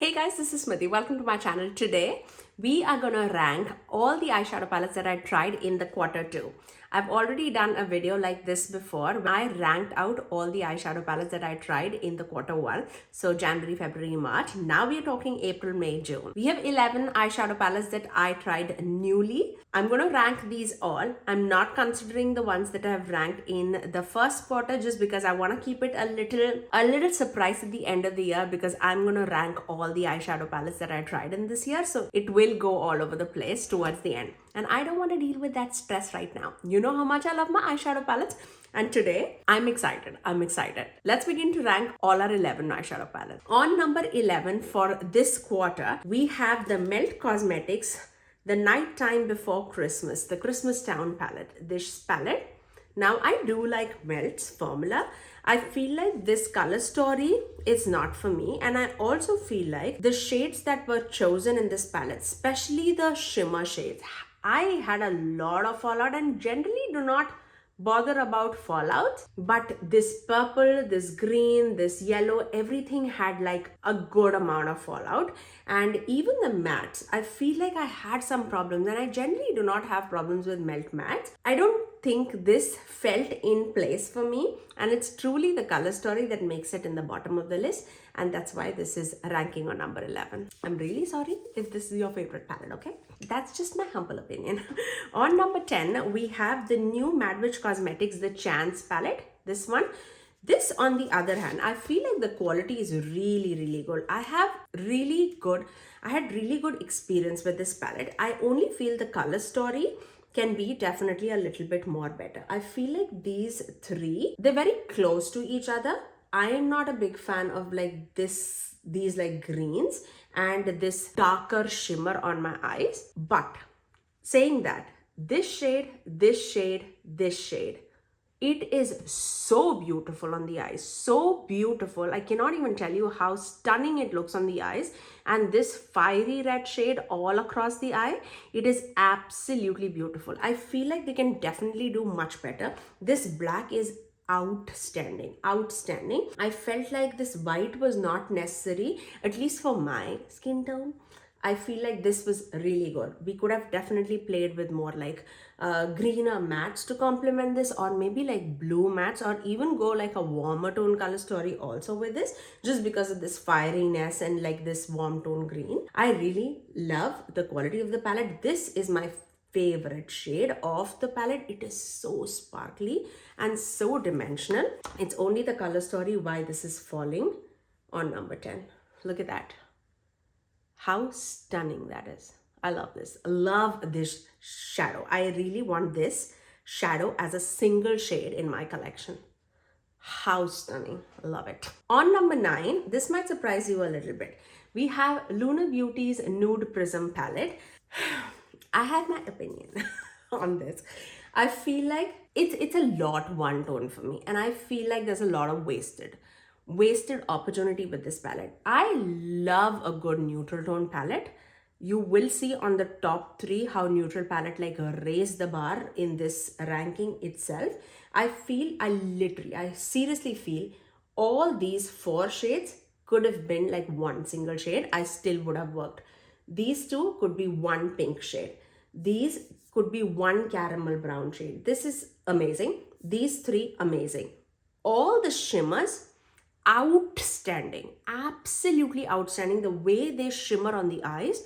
Hey guys, this is Smithy. Welcome to my channel. Today, we are gonna rank all the eyeshadow palettes that I tried in the quarter 2. I've already done a video like this before. I ranked out all the eyeshadow palettes that I tried in the quarter 1. So January, February, March. Now we are talking April, May, June. We have 11 eyeshadow palettes that I tried newly. I'm gonna rank these all. I'm not considering the ones that I have ranked in the first quarter just because I wanna keep it a little surprise at the end of the year because I'm gonna rank all the eyeshadow palettes that I tried in this year. So it will go all over the place towards the end. And I don't want to deal with that stress right now. You know how much I love my eyeshadow palettes. And today, I'm excited. Let's begin to rank all our 11 eyeshadow palettes. On number 11 for this quarter, we have the Melt Cosmetics The Nighttime Before Christmas, the Christmas Town palette. This palette, now I do like Melt's formula. I feel like this color story is not for me, and I also feel like the shades that were chosen in this palette, especially the shimmer shades, I had a lot of fallout and generally do not bother about fallout, but this purple, this green, this yellow, everything had like a good amount of fallout. And even the mattes, I feel like I had some problems, and I generally do not have problems with Melt mattes. I don't think this felt in place for me, and it's truly the color story that makes it in the bottom of the list, and that's why this is ranking on number 11. I'm really sorry if this is your favorite palette, okay? That's just my humble opinion. On number 10, we have the new Madwitch Cosmetics The Chance palette. This one. This, on the other hand, I feel like the quality is really good. I had really good experience with this palette. I only feel the color story can be definitely a little bit more better. I feel like these three, they're very close to each other. I am not a big fan of like these like greens and this darker shimmer on my eyes. But saying that, this shade, it is so beautiful on the eyes, so beautiful. I cannot even tell you how stunning it looks on the eyes. And this fiery red shade all across the eye, it is absolutely beautiful. I feel like they can definitely do much better. This black is outstanding. I felt like this white was not necessary, at least for my skin tone. I feel like this was really good. We could have definitely played with more like greener mattes to complement this, or maybe like blue mattes, or even go like a warmer tone color story also with this, just because of this fieriness and like this warm tone green. I really love the quality of the palette. This is my favorite shade of the palette. It is so sparkly and so dimensional. It's only the color story why this is falling on number 10. Look at that. How stunning that is. I love this. I love this shadow. I really want this shadow as a single shade in my collection. How stunning. Love it. On number 9, this might surprise you a little bit. We have Lunar Beauty's Nude Prism palette. I have my opinion on this. I feel like it's a lot one tone for me, and I feel like there's a lot of wasted opportunity with this palette. I love a good neutral tone palette. You will see on the top 3 how neutral palette like raised the bar in this ranking itself. I seriously feel all these 4 shades could have been like one single shade. I still would have worked. These 2 could be one pink shade. These could be one caramel brown shade. This is amazing. These 3, amazing. All the shimmers, outstanding, absolutely outstanding. The way they shimmer on the eyes,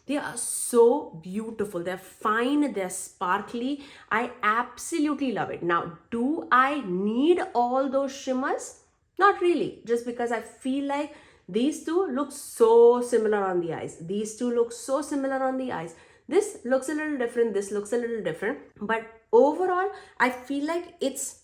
they are so beautiful. They're fine, they're sparkly. I absolutely love it. Now, do I need all those shimmers? Not really, just because I feel like these 2 look so similar on the eyes. These 2 look so similar on the eyes. This looks a little different, this looks a little different. But overall, I feel like it's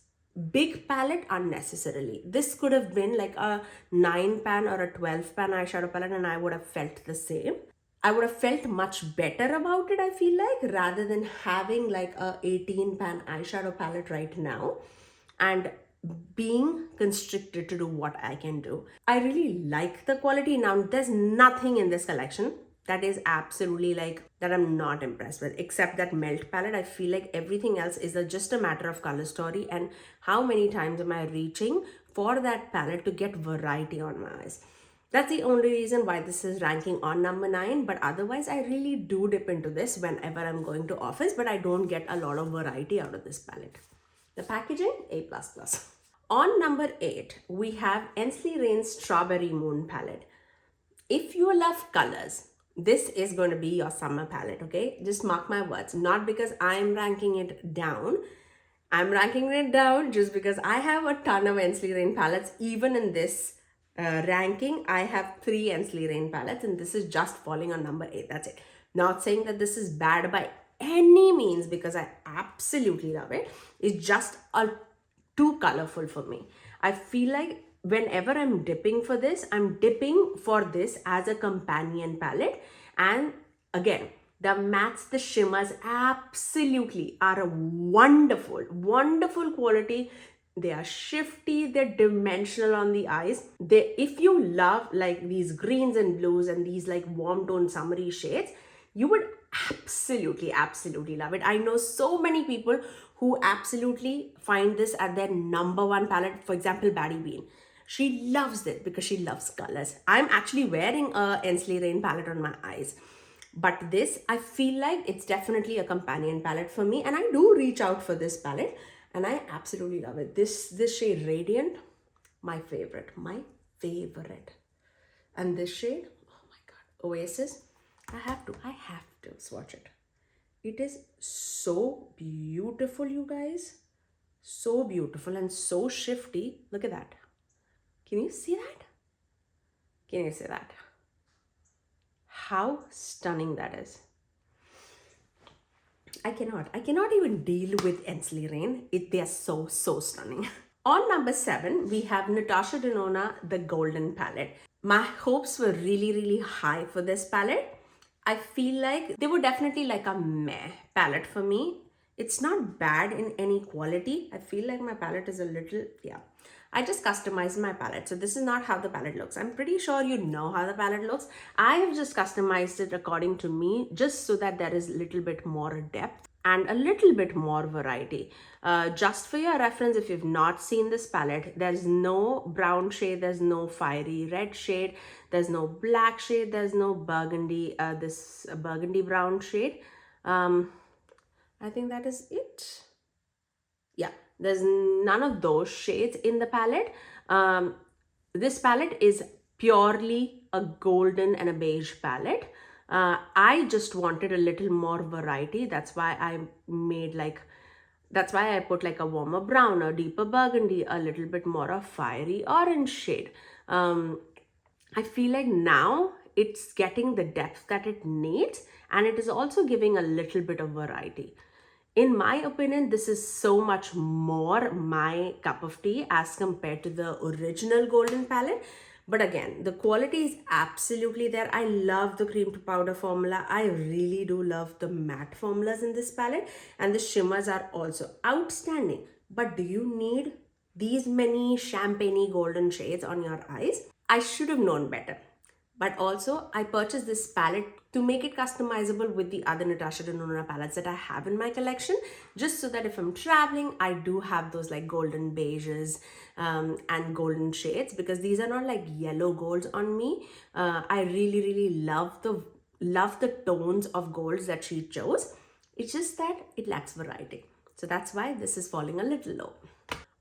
big palette unnecessarily. This could have been like a 9 pan or a 12 pan eyeshadow palette, and I would have felt the same. I would have felt much better about it, I feel like, rather than having like a 18 pan eyeshadow palette right now and being constricted to do what I can do. I really like the quality. Now, there's nothing in this collection that is absolutely like that I'm not impressed with, except that Melt palette. I feel like everything else is just a matter of color story and how many times am I reaching for that palette to get variety on my eyes. That's the only reason why this is ranking on number 9. But otherwise, I really do dip into this whenever I'm going to office, but I don't get a lot of variety out of this palette. The packaging, A++. On number 8, we have Ensley Rain's Strawberry Moon palette. If you love colors, this is going to be your summer palette, okay? Just mark my words. Not because I'm ranking it down. I'm ranking it down just because I have a ton of Ensley Rain palettes. Even in this ranking, I have 3 Ensley Rain palettes, and this is just falling on number 8. That's it. Not saying that this is bad by any means, because I absolutely love it. It's just too colorful for me. I feel like whenever I'm dipping for this, I'm dipping for this as a companion palette. And again, the mattes, the shimmers absolutely are a wonderful, wonderful quality. They are shifty, they're dimensional on the eyes. If you love like these greens and blues and these like warm tone summery shades, you would absolutely, absolutely love it. I know so many people who absolutely find this at their number 1 palette. For example, Baddie Bean. She loves it because she loves colors. I'm actually wearing a Ensley Rain palette on my eyes. But this, I feel like it's definitely a companion palette for me. And I do reach out for this palette. And I absolutely love it. This shade Radiant, my favorite. My favorite. And this shade, oh my God, Oasis. I have to swatch it. It is so beautiful, you guys. So beautiful and so shifty. Look at that. Can you see that? Can you see that? How stunning that is. I cannot even deal with Ensley Rain. They are so stunning. On number 7, we have Natasha Denona, the Golden palette. My hopes were really, really high for this palette. I feel like they were definitely like a meh palette for me. It's not bad in any quality. I feel like my palette is a little, yeah. I just customized my palette. So this is not how the palette looks. I'm pretty sure you know how the palette looks. I have just customized it according to me, just so that there is a little bit more depth and a little bit more variety. Just for your reference, if you've not seen this palette, there's no brown shade, there's no fiery red shade, there's no black shade, there's no burgundy, this burgundy brown shade. I think that is it. Yeah, there's none of those shades in the palette. This palette is purely a golden and a beige palette. I just wanted a little more variety. That's why I put like a warmer brown, a deeper burgundy, a little bit more of fiery orange shade. I feel like now it's getting the depth that it needs, and it is also giving a little bit of variety. In my opinion, this is so much more my cup of tea as compared to the original Golden palette. But again, the quality is absolutely there. I love the cream to powder formula. I really do love the matte formulas in this palette. And the shimmers are also outstanding. But do you need these many champagne golden shades on your eyes? I should have known better. But also, I purchased this palette to make it customizable with the other Natasha Denona palettes that I have in my collection, just so that if I'm traveling, I do have those like golden beiges and golden shades, because these are not like yellow golds on me. I really, really love the tones of golds that she chose. It's just that it lacks variety. So that's why this is falling a little low.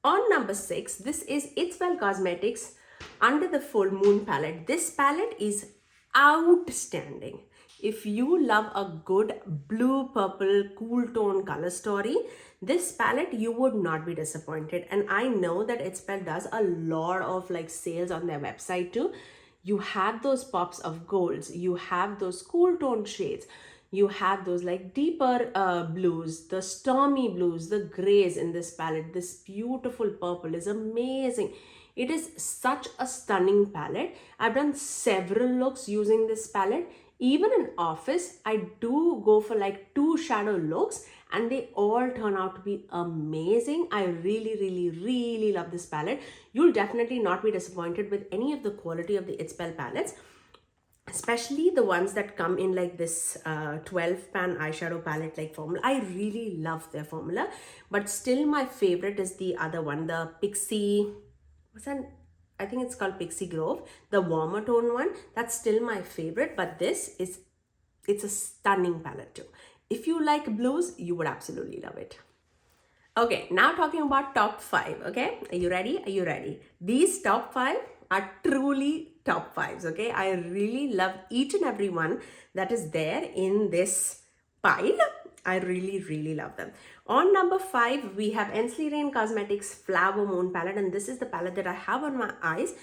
On number 6, this is Eyeshadow Cosmetics Under the Full Moon palette. This palette is outstanding. If you love a good blue, purple, cool tone color story, this palette, you would not be disappointed. And I know that Eyeshadow does a lot of like sales on their website too. You have those pops of golds, you have those cool tone shades, you have those like deeper blues, the stormy blues, the grays in this palette. This beautiful purple is amazing. It is such a stunning palette. I've done several looks using this palette. Even in office, I do go for like 2 shadow looks and they all turn out to be amazing. I really, really, really love this palette. You'll definitely not be disappointed with any of the quality of the Eyeshadow palettes, especially the ones that come in like this 12 pan eyeshadow palette like formula. I really love their formula, but still my favorite is the other one, the Pixie, what's that? I think it's called Pixie Grove, the warmer tone one. That's still my favorite, but it's a stunning palette too. If you like blues, you would absolutely love it. Okay, now talking about top 5, okay? Are you ready? Are you ready? These top 5 are truly top 5s, okay? I really love each and every one that is there in this pile. I really, really love them. On number 5, we have Ensley Cosmetics Flower Moon palette, and this is the palette that I have on my eyes.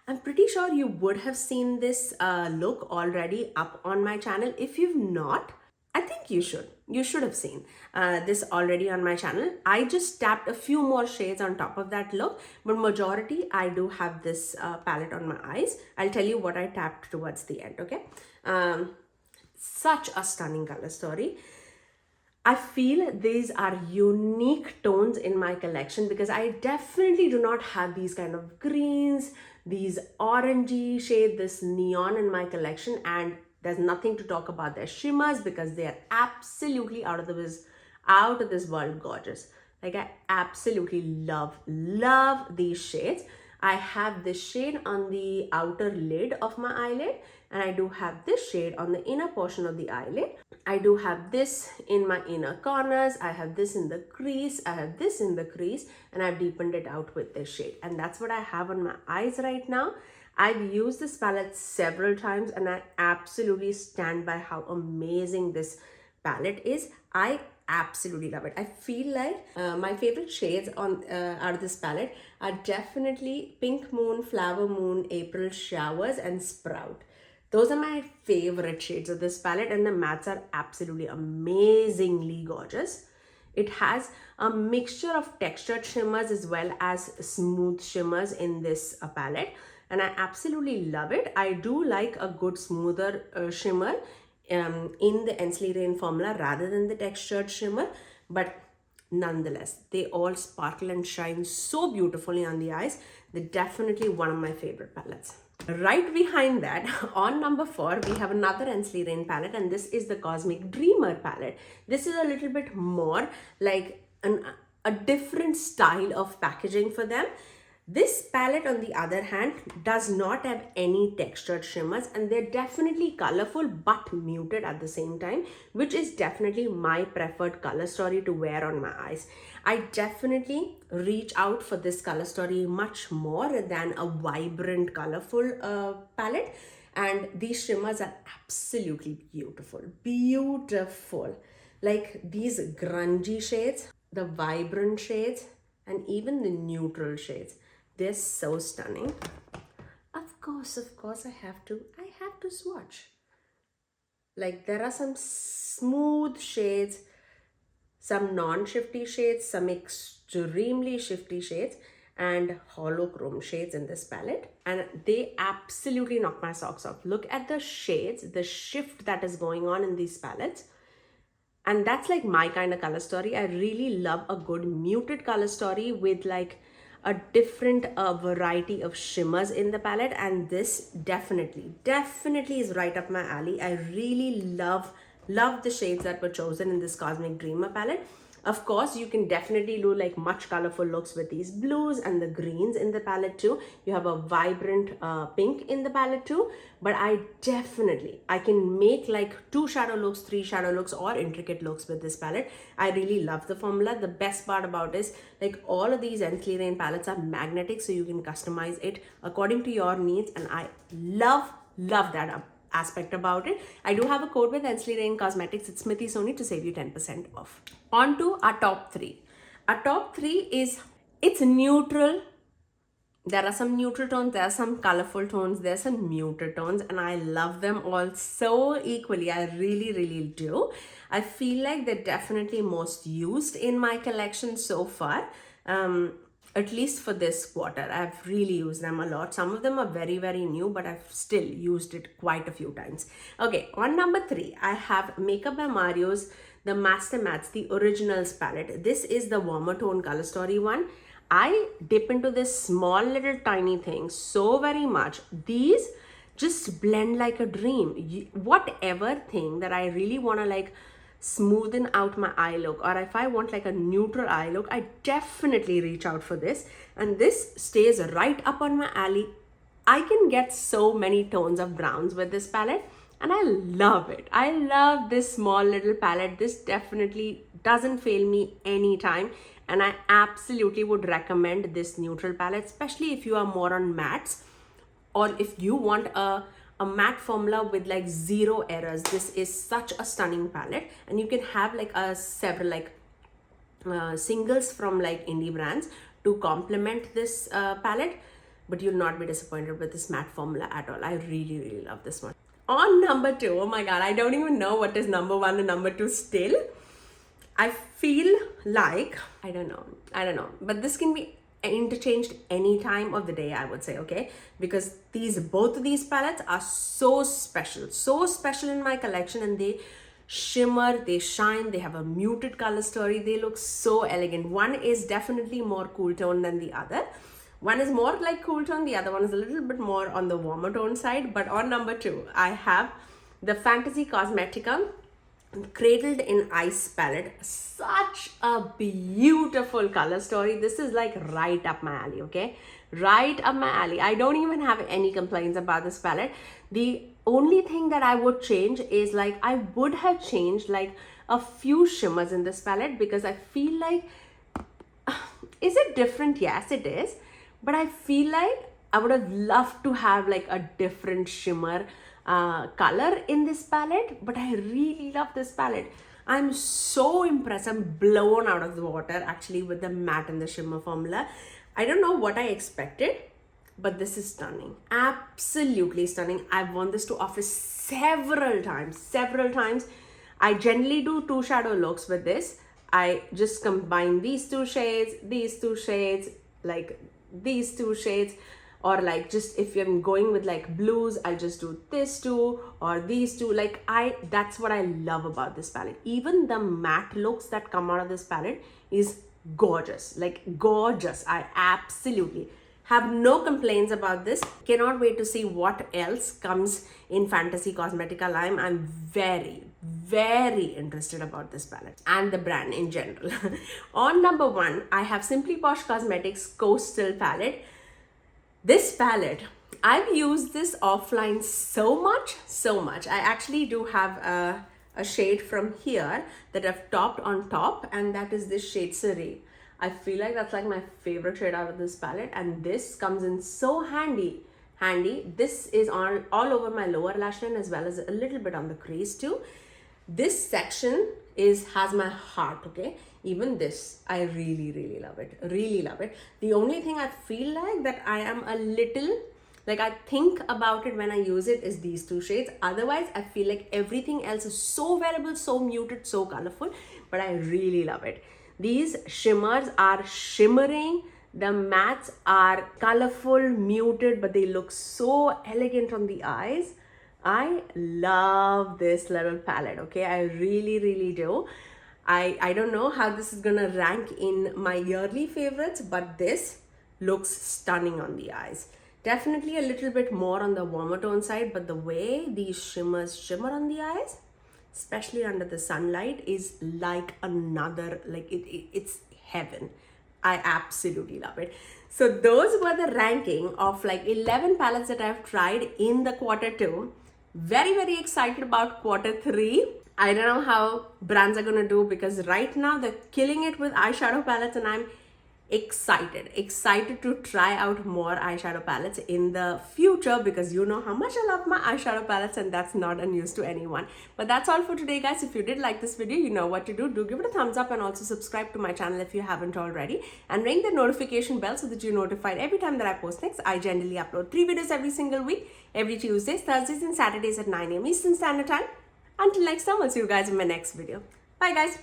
I'm pretty sure you would have seen this look already up on my channel. If you've not, I think you should. You should have seen this already on my channel. I just tapped a few more shades on top of that look, but majority I do have this palette on my eyes. I'll tell you what I tapped towards the end, okay? Such a stunning color story. I feel these are unique tones in my collection because I definitely do not have these kind of greens, these orangey shade, this neon in my collection, and there's nothing to talk about their shimmers because they are absolutely out of this world gorgeous. Like, I absolutely love these shades. I have this shade on the outer lid of my eyelid, and I do have this shade on the inner portion of the eyelid. I do have this in my inner corners. I have this in the crease. I have this in the crease, and I've deepened it out with this shade. And that's what I have on my eyes right now. I've used this palette several times, and I absolutely stand by how amazing this palette is. I absolutely love it. I feel like my favorite shades on out of this palette are definitely Pink Moon, Flower Moon, April Showers, and Sprout. Those are my favorite shades of this palette, and the mattes are absolutely amazingly gorgeous. It has a mixture of textured shimmers as well as smooth shimmers in this palette, and I absolutely love it. I do like a good smoother shimmer in the Ensley formula rather than the textured shimmer, but nonetheless, they all sparkle and shine so beautifully on the eyes. They're definitely one of my favorite palettes. Right behind that, on number 4, we have another Ensley palette, and this is the Cosmic Dreamer palette. This is a little bit more like a different style of packaging for them. This palette, on the other hand, does not have any textured shimmers, and they're definitely colorful but muted at the same time, which is definitely my preferred color story to wear on my eyes. I definitely reach out for this color story much more than a vibrant, colorful palette, and these shimmers are absolutely beautiful. Beautiful. Like these grungy shades, the vibrant shades, and even the neutral shades. They're so stunning. Of course, I have to swatch. Like, there are some smooth shades, some non-shifty shades, some extremely shifty shades, and holochrome shades in this palette. And they absolutely knock my socks off. Look at the shades, the shift that is going on in these palettes. And that's like my kind of color story. I really love a good muted color story with like a different variety of shimmers in the palette, and this definitely is right up my alley. I really love the shades that were chosen in this Cosmic Dreamer palette. Of course, you can definitely do like much colorful looks with these blues and the greens in the palette too. You have a vibrant pink in the palette too, but I can make like 2 shadow looks, 3 shadow looks, or intricate looks with this palette. I really love the formula. The best part about is like all of these Ensley palettes are magnetic, so you can customize it according to your needs, and I love that aspect about it. I do have a code with Ensley Cosmetics. It's Smithy Sony to save you 10% off. On to our top 3. Our top 3 is, it's neutral. There are some neutral tones, there are some colorful tones, there are some muted tones, and I love them all so equally. I really do. I feel like they're definitely most used in my collection so far. At least for this quarter, I've really used them a lot. Some of them are very new, but I've still used it quite a few times. Okay, on number 3, I have Makeup by Mario's the Master Mattes, the Originals palette. This is the warmer tone color story one. I dip into this small little tiny thing so very much. These just blend like a dream. Whatever thing that I really want to like smoothen out my eye look, or if I want like a neutral eye look, I definitely reach out for this. And this stays right up on my alley. I can get so many tones of browns with this palette, and I love it. I love this small little palette. This definitely doesn't fail me anytime, and I absolutely would recommend this neutral palette, especially if you are more on mattes, or if you want a matte formula with like zero errors. This is such a stunning palette, and you can have like several like singles from like indie brands to complement this palette, but you'll not be disappointed with this matte formula at all. I really love this one. On number 2, oh my god, I don't even know what is number 1 and number 2 still. I feel like, I don't know, but this can be interchanged any time of the day, I would say, okay? Because both of these palettes are so special in my collection, and they shimmer, they shine, they have a muted color story, they look so elegant. One is definitely more cool tone than the other. One is more like cool tone, the other one is a little bit more on the warmer tone side. But on number 2, I have the Fantasy Cosmetica Cradled in Ice palette. Such a beautiful color story. This is like right up my alley, okay? Right up my alley. I don't even have any complaints about this palette. The only thing that I would change is like, I would have changed like a few shimmers in this palette, because I feel like, is it different? Yes, it is. But I feel like I would have loved to have like a different shimmer color in this palette, but I really love this palette. I'm so impressed. I'm blown out of the water actually with the matte and the shimmer formula. I don't know what I expected, but this is stunning. Absolutely stunning. I've worn this to office several times. I generally do 2 shadow looks with this. I just combine these two shades, like these 2 shades, or like just if I'm going with like blues, I'll just do this 2 or these 2. Like that's what I love about this palette. Even the matte looks that come out of this palette is gorgeous, like gorgeous. I absolutely have no complaints about this. Cannot wait to see what else comes in Fantasy Cosmetica line. I'm very interested about this palette and the brand in general. On number 1, I have Simply Posh Cosmetics Coastal palette. This palette, I've used this offline so much. I actually do have a shade from here that I've topped on top, and that is this shade Serene. I feel like that's like my favorite shade out of this palette, and this comes in so handy. This is all over my lower lash line as well as a little bit on the crease too. This section has my heart, okay? Even this, I really love it. The only thing I feel like that I am a little, like I think about it when I use it is these 2 shades. Otherwise, I feel like everything else is so wearable, so muted, so colorful, but I really love it. These shimmers are shimmering. The mattes are colorful, muted, but they look so elegant on the eyes. I love this little palette, okay? I really do. I don't know how this is gonna rank in my yearly favorites, but this looks stunning on the eyes. Definitely a little bit more on the warmer tone side, but the way these shimmers shimmer on the eyes, especially under the sunlight, is like another, like it's heaven. I absolutely love it. So those were the ranking of like 11 palettes that I've tried in the quarter 2. Very excited about quarter 3. I don't know how brands are gonna do, because right now they're killing it with eyeshadow palettes, and I'm excited to try out more eyeshadow palettes in the future, because you know how much I love my eyeshadow palettes, and that's not a news to anyone. But that's all for today, guys. If you did like this video, you know what to do. Do give it a thumbs up, and also subscribe to my channel if you haven't already, and ring the notification bell so that you're notified every time that I post next. I generally upload 3 videos every single week, every Tuesdays, Thursdays and Saturdays at 9 AM Eastern Standard Time. Until next time, I'll see you guys in my next video. Bye guys.